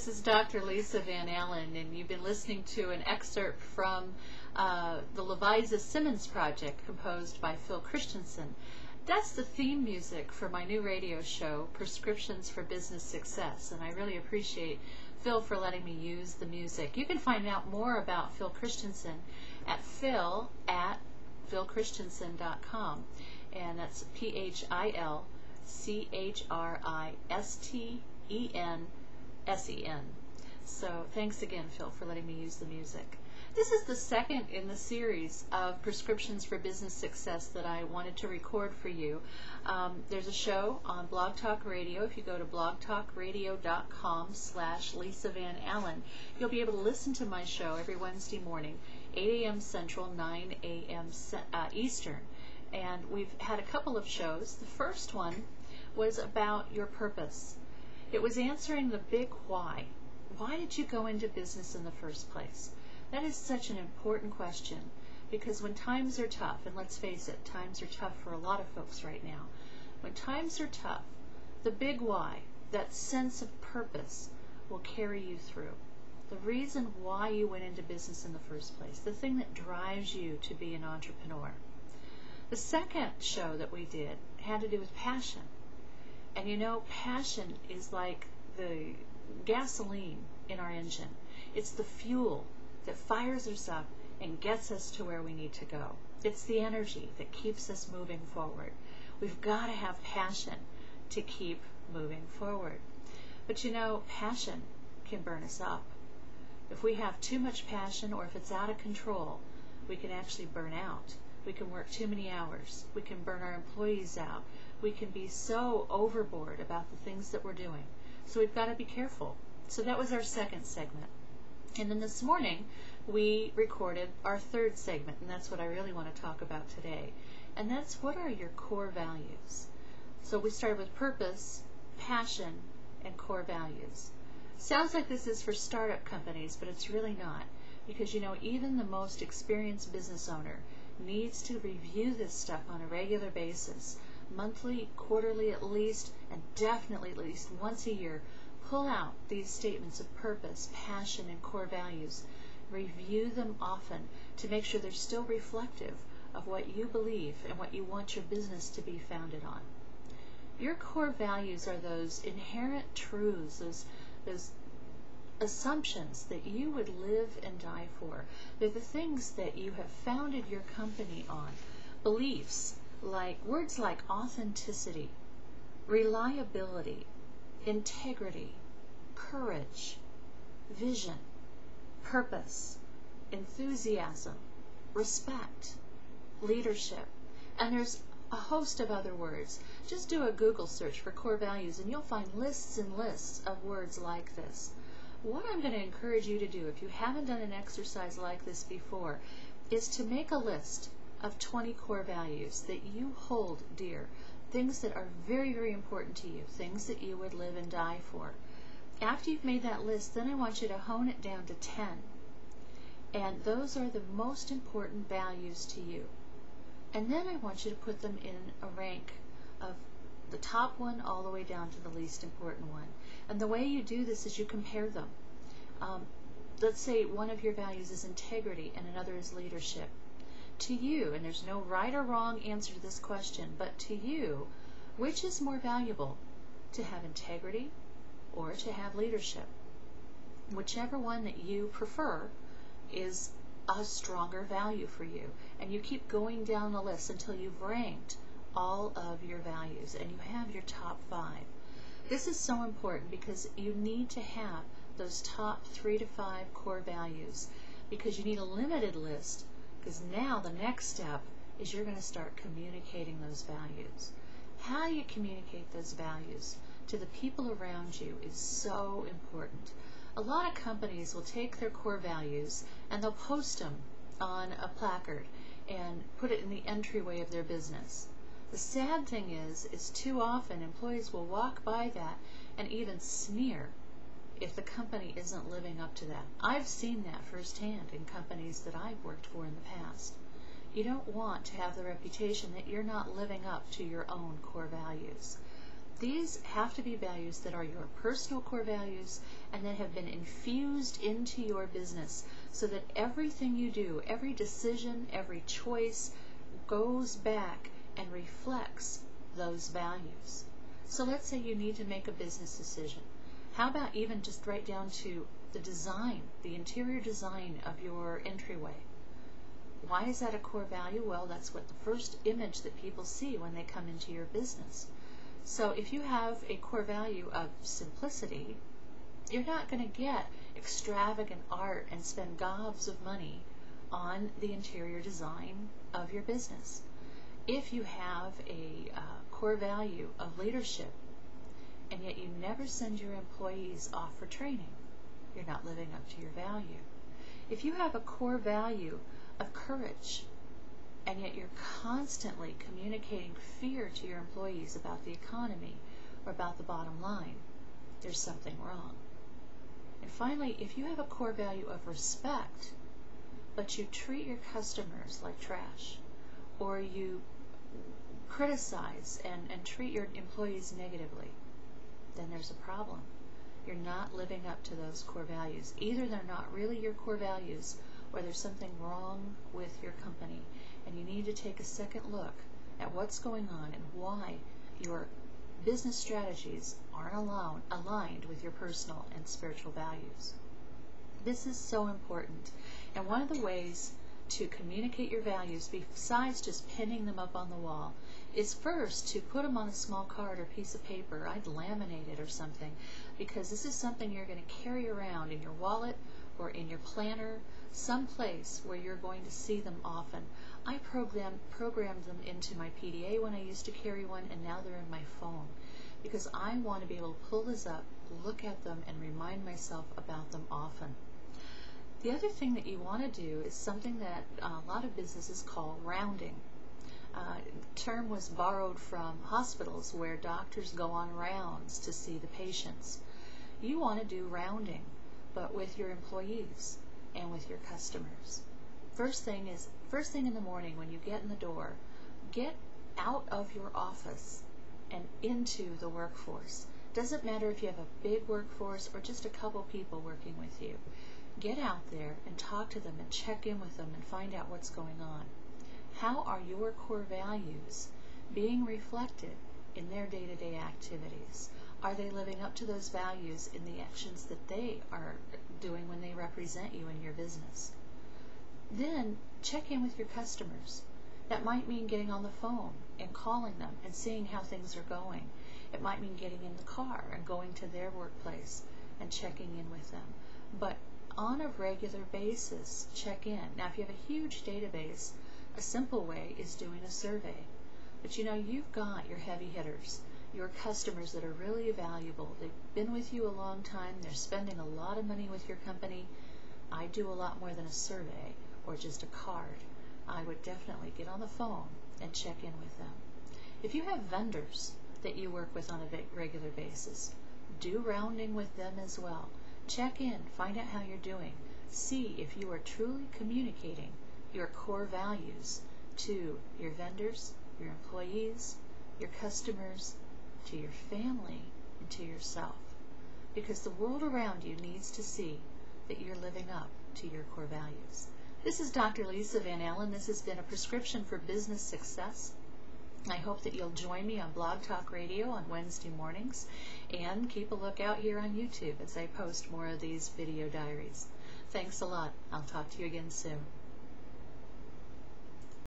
This is Dr. Lisa Van Allen, and you've been listening to an excerpt from the Leviza Simmons Project, composed by Phil Christensen. That's the theme music for my new radio show, Prescriptions for Business Success, and I really appreciate Phil for letting me use the music. You can find out more about Phil Christensen at phil@philchristensen.com, and that's PHILCHRISTENSEN. So thanks again, Phil, for letting me use the music. This is the second in the series of Prescriptions for Business Success that I wanted to record for you. There's a show on Blog Talk Radio. If you go to blogtalkradio.com/Lisa Van Allen, you'll be able to listen to my show every Wednesday morning, 8 a.m. Central, 9 a.m. Eastern. And we've had a couple of shows. The first one was about your purpose. It was answering the big why. Why did you go into business in the first place? That is such an important question, because when times are tough, and let's face it, times are tough for a lot of folks right now. When times are tough, the big why, that sense of purpose, will carry you through. The reason why you went into business in the first place, the thing that drives you to be an entrepreneur. The second show that we did had to do with passion. And you know, passion is like the gasoline in our engine. It's the fuel that fires us up and gets us to where we need to go. It's the energy that keeps us moving forward. We've got to have passion to keep moving forward. But you know, passion can burn us up. If we have too much passion, or if it's out of control, we can actually burn out. We can work too many hours. We can burn our employees out. We can be so overboard about the things that we're doing. So we've got to be careful. So that was our second segment. And then this morning, we recorded our third segment, and that's what I really want to talk about today. And that's, what are your core values? So we started with purpose, passion, and core values. Sounds like this is for startup companies, but it's really not. Because, you know, even the most experienced business owner needs to review this stuff on a regular basis, monthly, quarterly at least, and definitely at least once a year. Pull out these statements of purpose, passion, and core values. Review them often to make sure they're still reflective of what you believe and what you want your business to be founded on. Your core values are those inherent truths, those assumptions that you would live and die for. They're the things that you have founded your company on. Beliefs, like words like authenticity, reliability, integrity, courage, vision, purpose, enthusiasm, respect, leadership, and there's a host of other words. Just do a Google search for core values and you'll find lists and lists of words like this. What I'm going to encourage you to do, if you haven't done an exercise like this before, is to make a list of 20 core values that you hold dear, things that are very, very important to you, things that you would live and die for. After you've made that list, then I want you to hone it down to 10. And those are the most important values to you. And then I want you to put them in a rank of the top one all the way down to the least important one. And the way you do this is you compare them. Let's say one of your values is integrity and another is leadership. To you, and there's no right or wrong answer to this question, but to you, which is more valuable, to have integrity or to have leadership? Whichever one that you prefer is a stronger value for you. And you keep going down the list until you've ranked all of your values and you have your top 5. This is so important because you need to have those top 3 to 5 core values, because you need a limited list, because now the next step is you're going to start communicating those values. How you communicate those values to the people around you is so important. A lot of companies will take their core values and they'll post them on a placard and put it in the entryway of their business. The sad thing is too often employees will walk by that and even sneer if the company isn't living up to that. I've seen that firsthand in companies that I've worked for in the past. You don't want to have the reputation that you're not living up to your own core values. These have to be values that are your personal core values and that have been infused into your business so that everything you do, every decision, every choice goes back and reflects those values. So let's say you need to make a business decision. How about even just right down to the design, the interior design of your entryway? Why is that a core value? Well, that's what the first image that people see when they come into your business. So if you have a core value of simplicity, you're not going to get extravagant art and spend gobs of money on the interior design of your business. If you have a core value of leadership, and yet you never send your employees off for training, you're not living up to your value. If you have a core value of courage, and yet you're constantly communicating fear to your employees about the economy or about the bottom line, there's something wrong. And finally, if you have a core value of respect, but you treat your customers like trash, or you criticize and treat your employees negatively, then there's a problem. You're not living up to those core values. Either they're not really your core values, or there's something wrong with your company, and you need to take a second look at what's going on and why your business strategies aren't aligned with your personal and spiritual values. This is so important, and one of the ways to communicate your values, besides just pinning them up on the wall, is first to put them on a small card or piece of paper. I'd laminate it or something, because this is something you're going to carry around in your wallet or in your planner, someplace where you're going to see them often. I programmed them into my PDA when I used to carry one, and now they're in my phone, because I want to be able to pull this up, look at them, and remind myself about them often. The other thing that you want to do is something that a lot of businesses call rounding. The term was borrowed from hospitals where doctors go on rounds to see the patients. You want to do rounding, but with your employees and with your customers. First thing in the morning when you get in the door, get out of your office and into the workforce. Doesn't matter if you have a big workforce or just a couple people working with you. Get out there and talk to them and check in with them and find out what's going on. How are your core values being reflected in their day-to-day activities? Are they living up to those values in the actions that they are doing when they represent you in your business? Then check in with your customers. That might mean getting on the phone and calling them and seeing how things are going. It might mean getting in the car and going to their workplace and checking in with them. But on a regular basis, check in. Now, if you have a huge database, a simple way is doing a survey. But you know, you've got your heavy hitters, your customers that are really valuable. They've been with you a long time. They're spending a lot of money with your company. I do a lot more than a survey or just a card. I would definitely get on the phone and check in with them. If you have vendors that you work with on a regular basis, do rounding with them as well. Check in, find out how you're doing. See if you are truly communicating your core values to your vendors, your employees, your customers, to your family, and to yourself. Because the world around you needs to see that you're living up to your core values. This is Dr. Lisa Van Allen. This has been a prescription for business success. I hope that you'll join me on Blog Talk Radio on Wednesday mornings, and keep a lookout here on YouTube as I post more of these video diaries. Thanks a lot. I'll talk to you again soon.